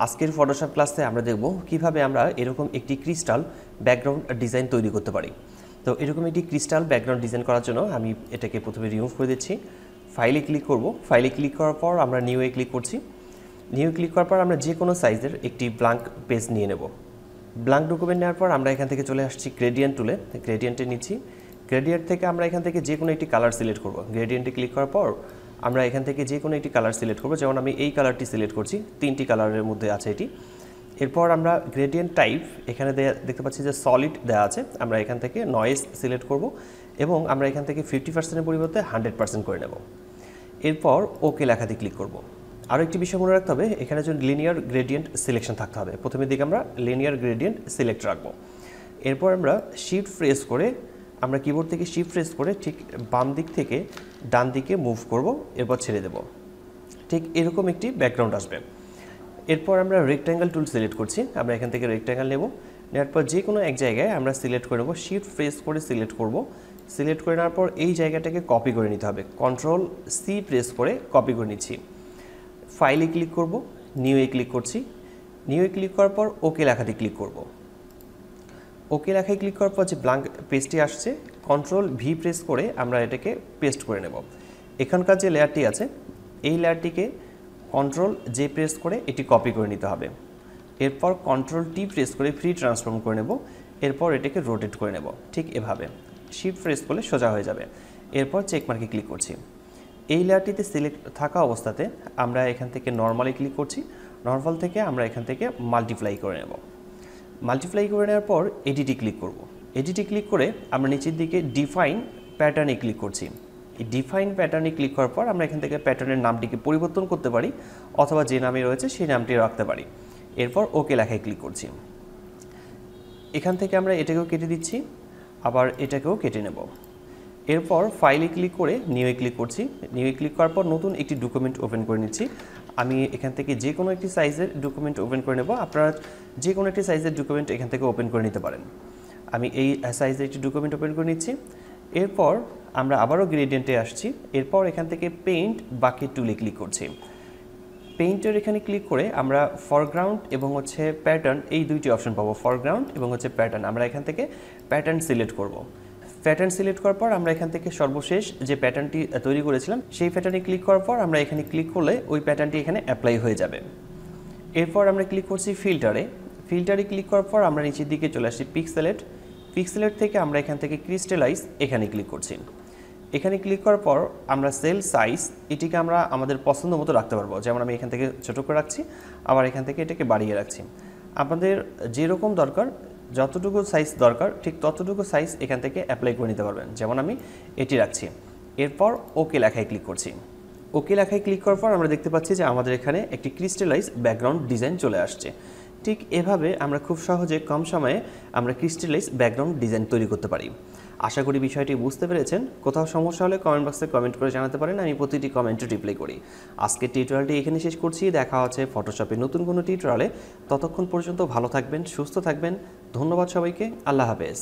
আজকের ফটোশপ ক্লাসে আমরা দেখব কিভাবে আমরা এরকম একটি ক্রিস্টাল ব্যাকগ্রাউন্ড ডিজাইন তৈরি করতে পারি। তো এরকম একটি ক্রিস্টাল ব্যাকগ্রাউন্ড ডিজাইন করার জন্য আমি এটাকে প্রথমে রিমুভ করে দিচ্ছি। ফাইলে ক্লিক করব। ফাইলে ক্লিক করার পর আমরা নিউয়ে ক্লিক করছি। নিউ ক্লিক করার পর আমরা যে কোনো সাইজের একটি ব্ল্যাঙ্ক পেজ নিয়ে নেব। ব্ল্যাঙ্ক ডকুমেন্ট নেওয়ার পর আমরা এখান থেকে চলে আসছি গ্রেডিয়েন্ট টুলে। গ্রেডিয়েন্টে নিচ্ছি। গ্রেডিয়েন্ট থেকে আমরা এখান থেকে যে কোনো একটি কালার সিলেক্ট করব। গ্রেডিয়েন্টে ক্লিক করার পর আমরা এখান থেকে যে কোনো একটি কালার সিলেক্ট করব। যেমন আমি এই কালারটি সিলেক্ট করছি, 3টি কালারের মধ্যে আছে এটি। এরপর আমরা গ্রেডিয়েন্ট টাইপ এখানে দেখতে পাচ্ছি যে সলিড দেওয়া আছে। আমরা এখান থেকে নয়েজ সিলেক্ট করব এবং আমরা এখান থেকে 50%-এর পরিবর্তে 100% করে নেব। এরপর ওকে লেখাতে ক্লিক করব। আরও একটি বিষয় মনে রাখতে হবে, এখানে যে লিনিয়ার গ্রেডিয়েন্ট সিলেকশন থাকতে হবে। প্রথমের দিকে আমরা লিনিয়ার গ্রেডিয়েন্ট সিলেক্ট রাখবো। এরপর আমরা শিফট প্রেস করে আমরা কিবোর্ড থেকে শিফট প্রেস করে ঠিক বাম দিক থেকে ডান দিকে মুভ করব, এরপর ছেড়ে দেব। ঠিক এরকম একটি ব্যাকগ্রাউন্ড আসবে। এরপর আমরা রেক্ট্যাঙ্গেল টুল সিলেক্ট করছি। আমরা এখান থেকে রেক্ট্যাঙ্গেল নেব। নেওয়ার পর যে কোনো এক জায়গায় আমরা সিলেক্ট করে নেব। শিফট প্রেস করে সিলেক্ট করব। সিলেক্ট করে নেওয়ার পর এই জায়গাটাকে কপি করে নিতে হবে। কন্ট্রোল সি প্রেস করে কপি করে নিচ্ছি। ফাইলে ক্লিক করব, নিউয়ে ক্লিক করছি। নিউয়ে ক্লিক করার পর ওকে লেখাতে ক্লিক করব। ওকে লেখায় ক্লিক করার পর যে ব্ল্যাঙ্ক পেজটি আসছে, কন্ট্রোল ভি প্রেস করে আমরা এটাকে পেস্ট করে নেব। এখানকার যে লেয়ারটি আছে এই লেয়ারটিকে কন্ট্রোল জে প্রেস করে এটি কপি করে নিতে হবে। এরপর কন্ট্রোল টি প্রেস করে ফ্রি ট্রান্সফর্ম করে নেব। এরপর এটাকে রোটেট করে নেব ঠিক এভাবে। শিফট প্রেস করলে সোজা হয়ে যাবে। এরপর চেক মার্কে ক্লিক করছি। এই লেয়ারটিতে সিলেক্ট থাকা অবস্থাতে আমরা এখান থেকে নর্মালে ক্লিক করছি। নর্মাল থেকে আমরা এখান থেকে মাল্টিপ্লাই করে নেব। মাল্টিপ্লাই করে নেওয়ার পর এডিটে ক্লিক করব। এডিটে ক্লিক করে আমরা নিচের দিকে ডিফাইন প্যাটার্নে ক্লিক করছি। এই ডিফাইন প্যাটার্নে ক্লিক করার পর আমরা এখান থেকে প্যাটার্নের নামটিকে পরিবর্তন করতে পারি অথবা যে নামে রয়েছে সেই নামটি রাখতে পারি। এরপর ওকে লেখায় ক্লিক করছি। এখান থেকে আমরা এটাকেও কেটে দিচ্ছি, আবার এটাকেও কেটে নেব। এরপর ফাইলে ক্লিক করে নিউয়ে ক্লিক করছি। নিউয়ে ক্লিক করার পর নতুন একটি ডকুমেন্ট ওপেন করে নিচ্ছি। আমি এখান থেকে যে কোনো একটি সাইজের ডকুমেন্ট ওপেন করে নেব। আপনারা যে কোনো একটি সাইজের ডকুমেন্ট এখান থেকে ওপেন করে নিতে পারেন। আমি এই সাইজের একটি ডকুমেন্ট ওপেন করে নিচ্ছি। এরপর আমরা আবারও গ্রেডিয়েন্টে আসছি। এরপর এখান থেকে পেইন্ট বাকেট টুলে ক্লিক করছি। পেইন্টের এখানে ক্লিক করে আমরা ফরগ্রাউন্ড এবং প্যাটার্ন এই দুইটি অপশন পাবো। ফরগ্রাউন্ড এবং প্যাটার্ন। আমরা এখান থেকে প্যাটার্ন সিলেক্ট করব। প্যাটার্ন সিলেক্ট করার পর আমরা এখান থেকে সর্বশেষ যে প্যাটার্নটি তৈরি করেছিলাম সেই প্যাটার্নে ক্লিক করার পর আমরা এখানে ক্লিক করলে ওই প্যাটার্নটি এখানে অ্যাপ্লাই হয়ে যাবে। এরপর আমরা ক্লিক করছি ফিল্টারে। ফিল্টারে ক্লিক করার পর আমরা নিচের দিকে চলে আসছি পিক্সেলেট। পিক্সেলেট থেকে আমরা এখান থেকে ক্রিস্টালাইজ এখানে ক্লিক করছি। এখানে ক্লিক করার পর আমরা সেল সাইজ এটিকে আমরা আমাদের পছন্দ মতো রাখতে পারবো। যেমন আমি এখান থেকে ছোটো করে রাখছি, আবার এখান থেকে এটাকে বাড়িয়ে রাখছি। আপনাদের যেরকম দরকার, যতটুকু সাইজ দরকার ঠিক ততটুকু সাইজ এখান থেকে অ্যাপ্লাই করে নিতে পারবেন। যেমন আমি এটি রাখছি। এরপর ওকে লেখায় ক্লিক করছি। ওকে লেখায় ক্লিক করার পর আমরা দেখতে পাচ্ছি যে আমাদের এখানে একটি ক্রিস্টালাইজ ব্যাকগ্রাউন্ড ডিজাইন চলে আসছে। ঠিক এভাবে আমরা খুব সহজে কম সময়ে আমরা ক্রিস্টালাইজ ব্যাকগ্রাউন্ড ডিজাইন তৈরি করতে পারি। আশা করি বিষয়টি বুঝতে পেরেছেন। কোথাও সমস্যা হলে কমেন্ট বক্সে কমেন্ট করে জানাতে পারেন, আমি প্রতিটি কমেন্টে রিপ্লাই করি। আজকের টিউটোরিয়ালটি এখানে শেষ করছি। দেখা হচ্ছে ফটোশপে নতুন কোনো টিউটোরিয়ালে। ততক্ষণ পর্যন্ত ভালো থাকবেন, সুস্থ থাকবেন। ধন্যবাদ সবাইকে। আল্লাহ হাফেজ।